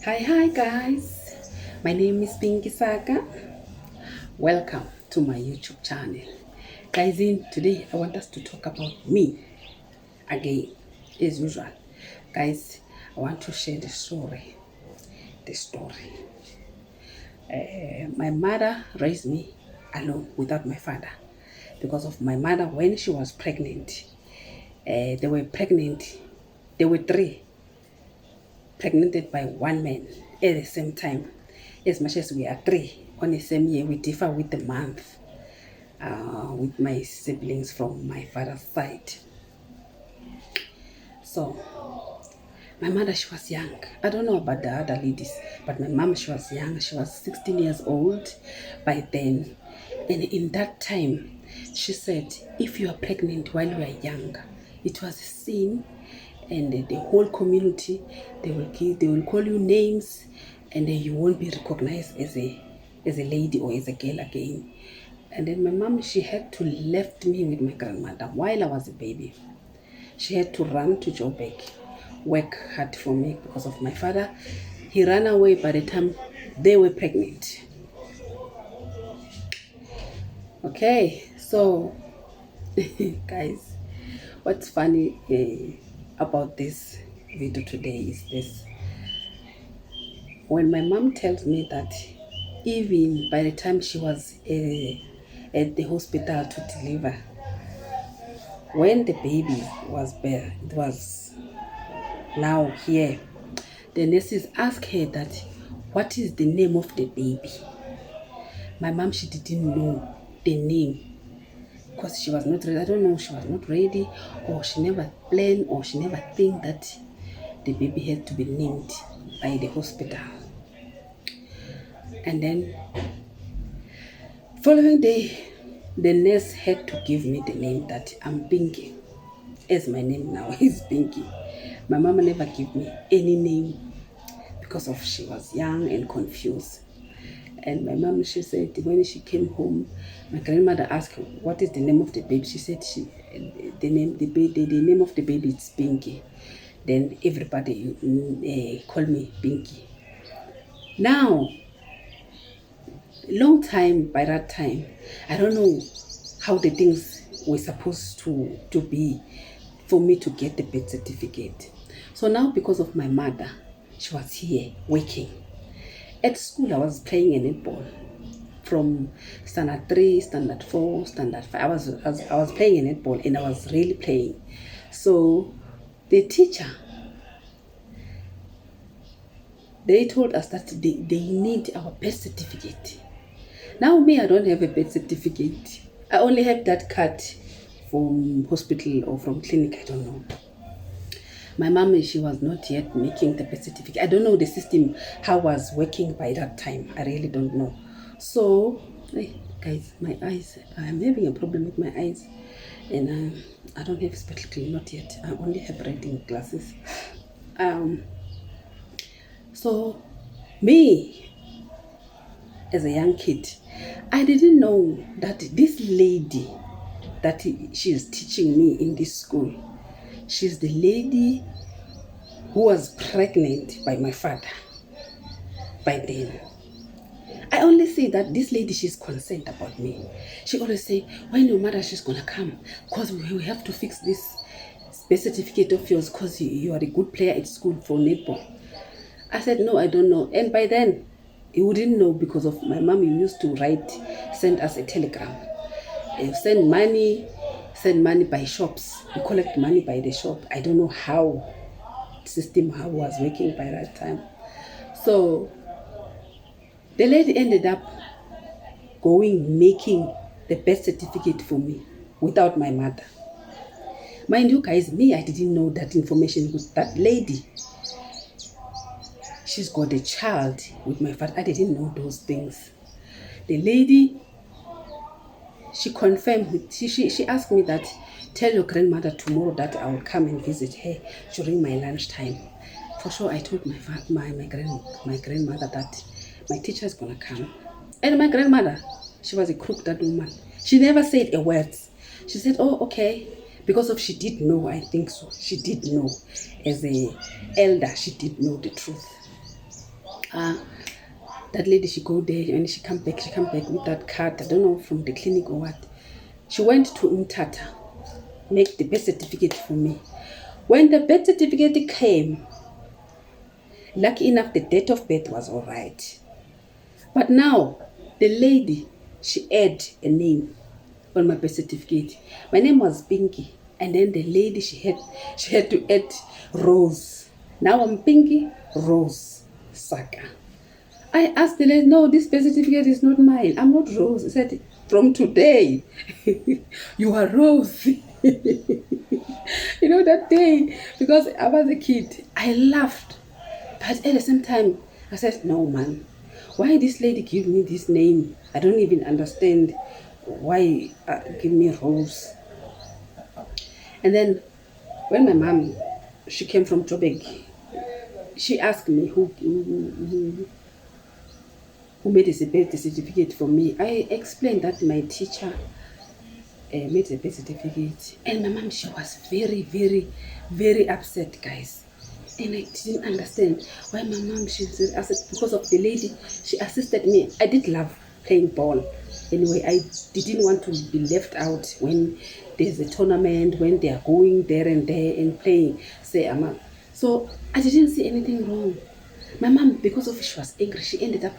Hi guys, my name is Pinky Saka. Welcome to my YouTube channel. Guys, in today I want us to talk about me again, as usual. Guys, I want to share the story. The story. My mother raised me alone without my father because of my mother when she was pregnant. They were pregnant. There were three pregnant by one man at the same time. As much as we are three on the same year, we differ with the month with my siblings from my father's side. So my mother, she was young. I don't know about the other ladies, but my mom, she was young. She was 16 years old by then. And in that time, she said, if you are pregnant while you are young, it was a sin, and the whole community, they will call you names, and then you won't be recognized as a lady or as a girl again. And then my mom, she had to left me with my grandmother while I was a baby. She had to run to Joburg, work hard for me because of my father. He ran away by the time they were pregnant. Okay, so guys, what's funny about this video today is this. When my mom tells me that even by the time she was at the hospital to deliver, when the baby was born, it was now here, the nurses asked her that what is the name of the baby. My mom, she didn't know the name because she was not ready. I don't know, she was not ready, or she never planned, or she never think that the baby had to be named by the hospital. And then following day, the nurse had to give me the name that I'm Pinky, as my name now is Pinky. My mama never gave me any name because of she was young and confused. And my mom, she said when she came home, my grandmother asked her, what is the name of the baby? She said the name of the baby is Pinky. Then everybody called me Pinky. Now, long time by that time, I don't know how the things were supposed to be for me to get the birth certificate. So now, because of my mother, she was here working. At school, I was playing a netball from standard 3, standard 4, standard 5. I was playing a netball, and I was really playing. So the teacher, they told us that they need our birth certificate. Now me, I don't have a birth certificate. I only have that card from hospital or from clinic, I don't know. My mom, she was not yet making the birth certificate. I don't know the system, how was working by that time. I really don't know. So, guys, my eyes, I'm having a problem with my eyes. And I don't have spectacles, not yet. I only have reading glasses. So, me, as a young kid, I didn't know that this lady that she is teaching me in this school, she's the lady who was pregnant by my father by then. I only see that this lady, she's concerned about me. She always say, when your mother, she's gonna come, because we have to fix this birth certificate of yours because you are a good player at school for netball. I said, no, I don't know. And by then, he wouldn't know because of my mom. He used to send us a telegram. Send money by shops. We collect money by the shop. I don't know how how was working by that time. So the lady ended up making the birth certificate for me without my mother. Mind you guys, me, I didn't know that information with that lady. She's got a child with my father. I didn't know those things. The lady, she confirmed, she asked me that, tell your grandmother tomorrow that I will come and visit her during my lunchtime. For sure, I told my grandmother that my teacher is going to come. And my grandmother, she was a crook, that woman. She never said a word. She said, oh, okay. Because of she did know, I think so. She did know. As a elder, she did know the truth. That lady, she go there and she come back with that card. I don't know from the clinic or what. She went to Umtata, make the birth certificate for me. When the birth certificate came, lucky enough, the date of birth was all right. But now, the lady, she add a name on my birth certificate. My name was Pinky, and then the lady, she had to add Rose. Now I'm Pinky Rose Saka. I asked the lady, no, this birth certificate is not mine. I'm not Rose. I said, from today, you are Rose. You know, that day, because I was a kid, I laughed. But at the same time, I said, no, man, why this lady give me this name? I don't even understand why give me Rose. And then when my mom, she came from Joburg, she asked me who made the birth certificate for me. I explained that my teacher made the birth certificate. And my mom, she was very, very, very upset, guys. And I didn't understand why my mom, she said, because of the lady, she assisted me. I did love playing ball. Anyway, I didn't want to be left out when there's a tournament, when they are going there and playing, say, Ama. So I didn't see anything wrong. My mom, because of she was angry, she ended up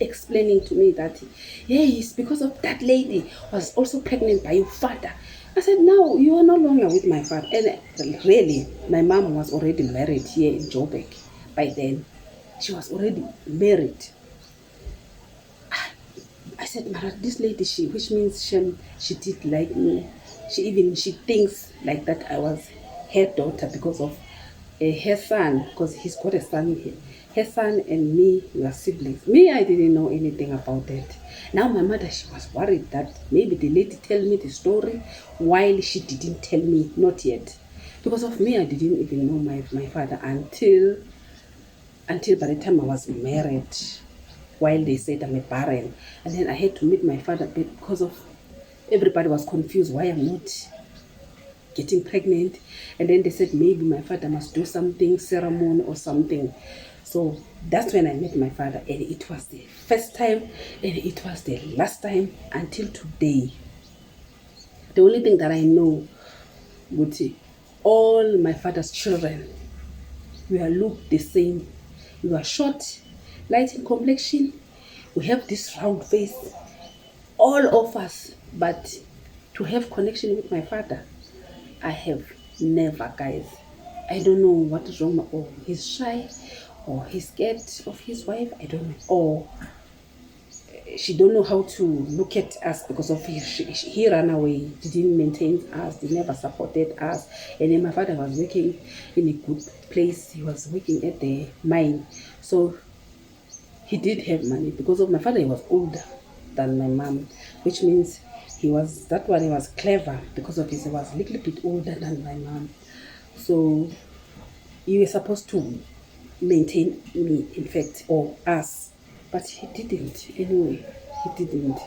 explaining to me that, yes, because of that lady was also pregnant by your father. I said, no, you are no longer with my father. And really, my mom was already married here in Joburg by then. She was already married. I said, Mara, this lady, which means she did like me. She thinks like that I was her daughter because of her son, because he's got a son here. Her son and me, we are siblings. Me, I didn't know anything about that. Now my mother, she was worried that maybe the lady tell me the story while she didn't tell me, not yet. Because of me, I didn't even know my father until by the time I was married, while they said I'm a barren. And then I had to meet my father because of everybody was confused why I'm not getting pregnant. And then they said maybe my father must do something, ceremony or something. So that's when I met my father, and it was the first time and it was the last time until today. The only thing that I know, Guti, all my father's children, we are look the same. We are short, light in complexion. We have this round face, all of us. But to have connection with my father, I have never, guys. I don't know what is wrong. Or he's shy, or he's scared of his wife. I don't know. Or she don't know how to look at us because of he ran away, didn't maintain us, they never supported us. And then my father was working in a good place. He was working at the mine. So he did have money because of my father. He was older than my mom, which means he was clever because of his. He was a little bit older than my mom. So he was supposed to maintain me, in fact, or us, but he didn't. Anyway, he didn't.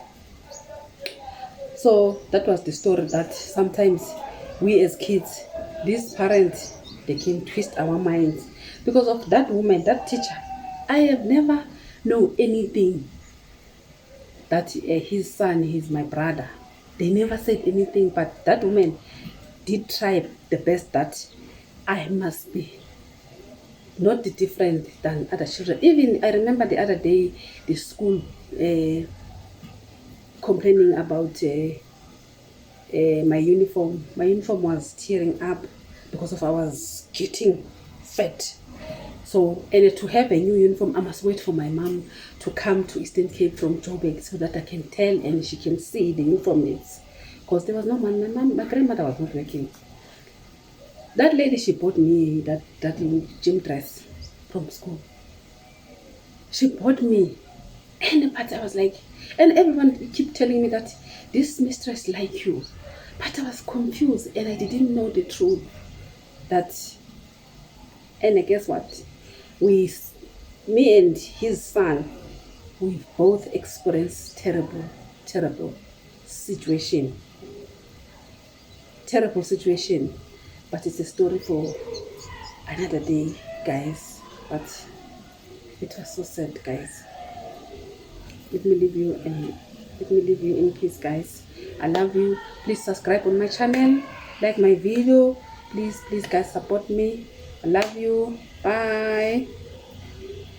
So that was the story, that sometimes we as kids, these parents, they can twist our minds because of that woman, that teacher. I have never known anything that his son, he's my brother. They never said anything, but that woman did try the best that I must be not different than other children. Even I remember the other day, the school complaining about my uniform. My uniform was tearing up because of I was getting fat. So, and to have a new uniform, I must wait for my mom to come to Eastern Cape from Joburg so that I can tell and she can see the uniform needs. Because there was no money. My grandmother was not working. That lady, she bought me that gym dress from school. She bought me. And but I was like, and everyone keep telling me that this mistress like you. But I was confused and I didn't know the truth. And guess what? Me and his son, we both experienced terrible situation. Terrible situation. But it's a story for another day, guys. But It was so sad, guys. Let me leave you and let me leave you in peace, guys. I love you. Please subscribe on my channel, like my video. Please, guys, support me. I love you. Bye.